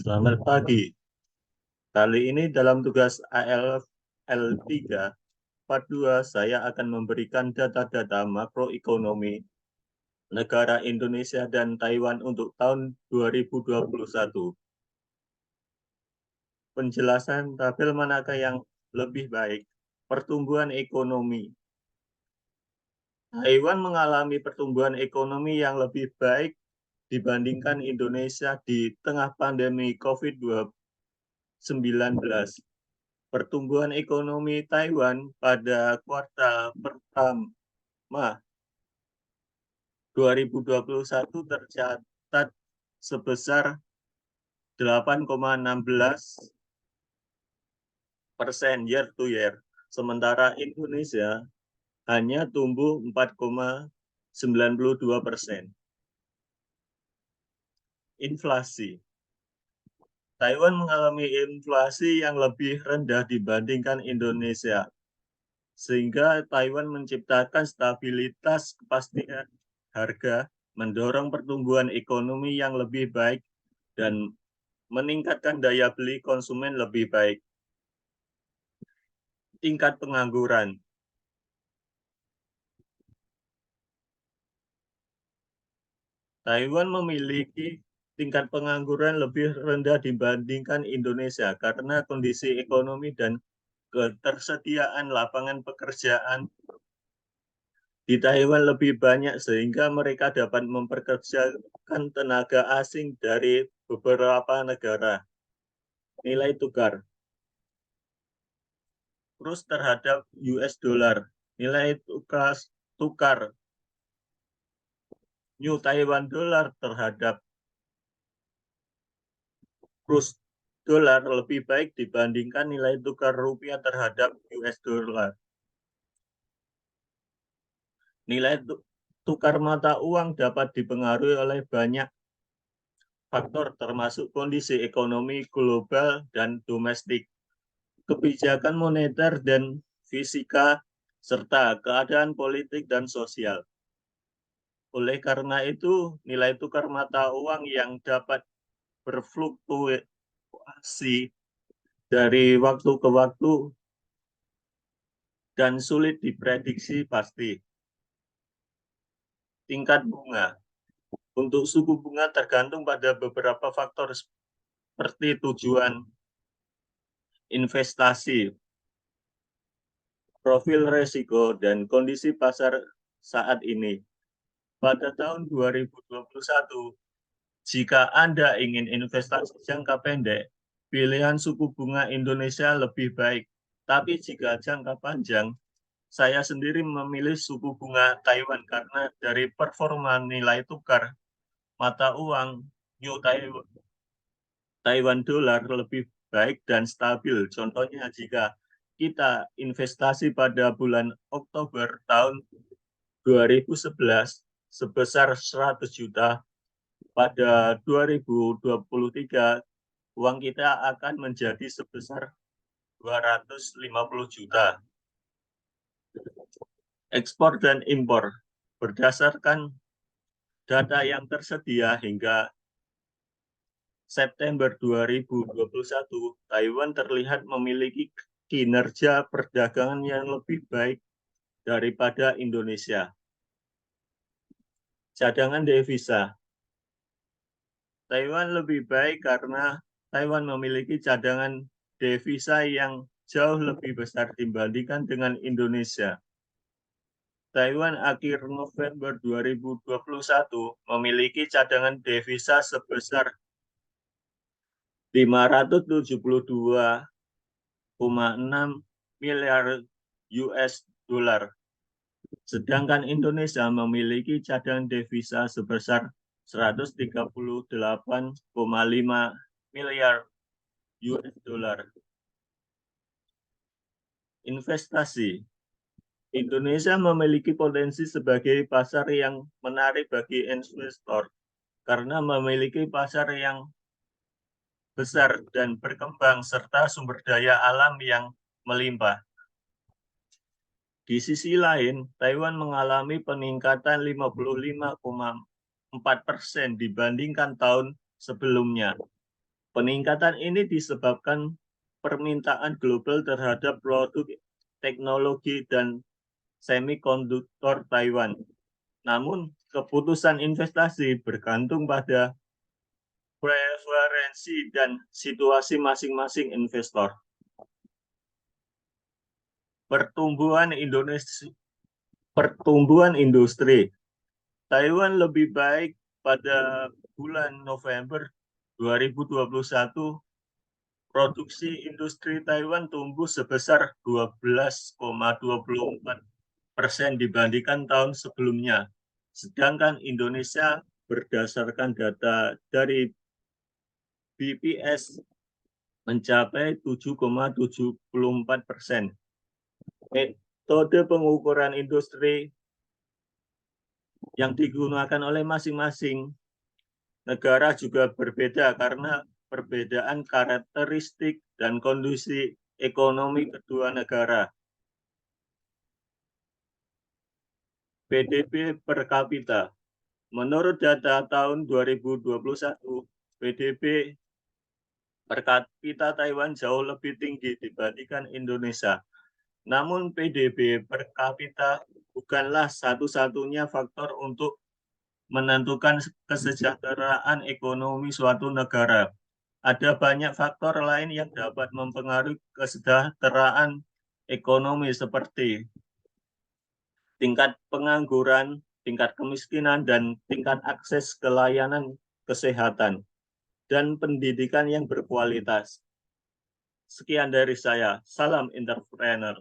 Selamat pagi. Kali ini dalam tugas ALL3 Part 2 saya akan memberikan data-data makroekonomi negara Indonesia dan Taiwan untuk tahun 2021. Penjelasan tabel manakah yang lebih baik? Pertumbuhan ekonomi. Taiwan mengalami pertumbuhan ekonomi yang lebih baik dibandingkan Indonesia di tengah pandemi COVID-19. Pertumbuhan ekonomi Taiwan pada kuartal pertama 2021 tercatat sebesar 8,16% year to year, sementara Indonesia hanya tumbuh 4,92%. Inflasi. Taiwan mengalami inflasi yang lebih rendah dibandingkan Indonesia, sehingga Taiwan menciptakan stabilitas kepastian harga, mendorong pertumbuhan ekonomi yang lebih baik, dan meningkatkan daya beli konsumen lebih baik. Tingkat pengangguran. Taiwan memiliki tingkat pengangguran lebih rendah dibandingkan Indonesia karena kondisi ekonomi dan ketersediaan lapangan pekerjaan di Taiwan lebih banyak sehingga mereka dapat mempekerjakan tenaga asing dari beberapa negara. Nilai tukar. Kurs terhadap US dollar. Nilai tukar New Taiwan dollar terhadap kurs dolar lebih baik dibandingkan nilai tukar rupiah terhadap US dollar. Nilai tukar mata uang dapat dipengaruhi oleh banyak faktor termasuk kondisi ekonomi global dan domestik, kebijakan moneter dan fisika, serta keadaan politik dan sosial. Oleh karena itu, nilai tukar mata uang yang dapat berfluktuasi dari waktu ke waktu dan sulit diprediksi pasti. Tingkat bunga. Untuk suku bunga tergantung pada beberapa faktor seperti tujuan investasi, profil resiko, dan kondisi pasar saat ini. Pada tahun 2021, jika Anda ingin investasi jangka pendek, pilihan suku bunga Indonesia lebih baik. Tapi jika jangka panjang, saya sendiri memilih suku bunga Taiwan karena dari performa nilai tukar mata uang New Taiwan dollar lebih baik dan stabil. Contohnya jika kita investasi pada bulan Oktober tahun 2011 sebesar 100 juta, pada 2023 uang kita akan menjadi sebesar 250 juta. Ekspor dan impor. Berdasarkan data yang tersedia hingga September 2021, Taiwan terlihat memiliki kinerja perdagangan yang lebih baik daripada Indonesia. Cadangan devisa. Taiwan lebih baik karena Taiwan memiliki cadangan devisa yang jauh lebih besar dibandingkan dengan Indonesia. Taiwan akhir November 2021 memiliki cadangan devisa sebesar 572,6 miliar US dollar. Sedangkan Indonesia memiliki cadangan devisa sebesar 138,5 miliar US dollar. Investasi. Indonesia memiliki potensi sebagai pasar yang menarik bagi investor karena memiliki pasar yang besar dan berkembang serta sumber daya alam yang melimpah. Di sisi lain, Taiwan mengalami peningkatan 55,4% dibandingkan tahun sebelumnya. Peningkatan ini disebabkan permintaan global terhadap produk teknologi dan semikonduktor Taiwan. Namun, keputusan investasi bergantung pada preferensi dan situasi masing-masing investor. Pertumbuhan industri Taiwan lebih baik pada bulan November 2021. Produksi industri Taiwan tumbuh sebesar 12,24% dibandingkan tahun sebelumnya. Sedangkan Indonesia berdasarkan data dari BPS mencapai 7,74%. Metode pengukuran industri yang digunakan oleh masing-masing negara juga berbeda karena perbedaan karakteristik dan kondisi ekonomi kedua negara. PDB per kapita. Menurut data tahun 2021, PDB per kapita Taiwan jauh lebih tinggi dibandingkan Indonesia. Namun PDB per kapita bukanlah satu-satunya faktor untuk menentukan kesejahteraan ekonomi suatu negara. Ada banyak faktor lain yang dapat mempengaruhi kesejahteraan ekonomi seperti tingkat pengangguran, tingkat kemiskinan, dan tingkat akses ke layanan kesehatan dan pendidikan yang berkualitas. Sekian dari saya. Salam entrepreneur.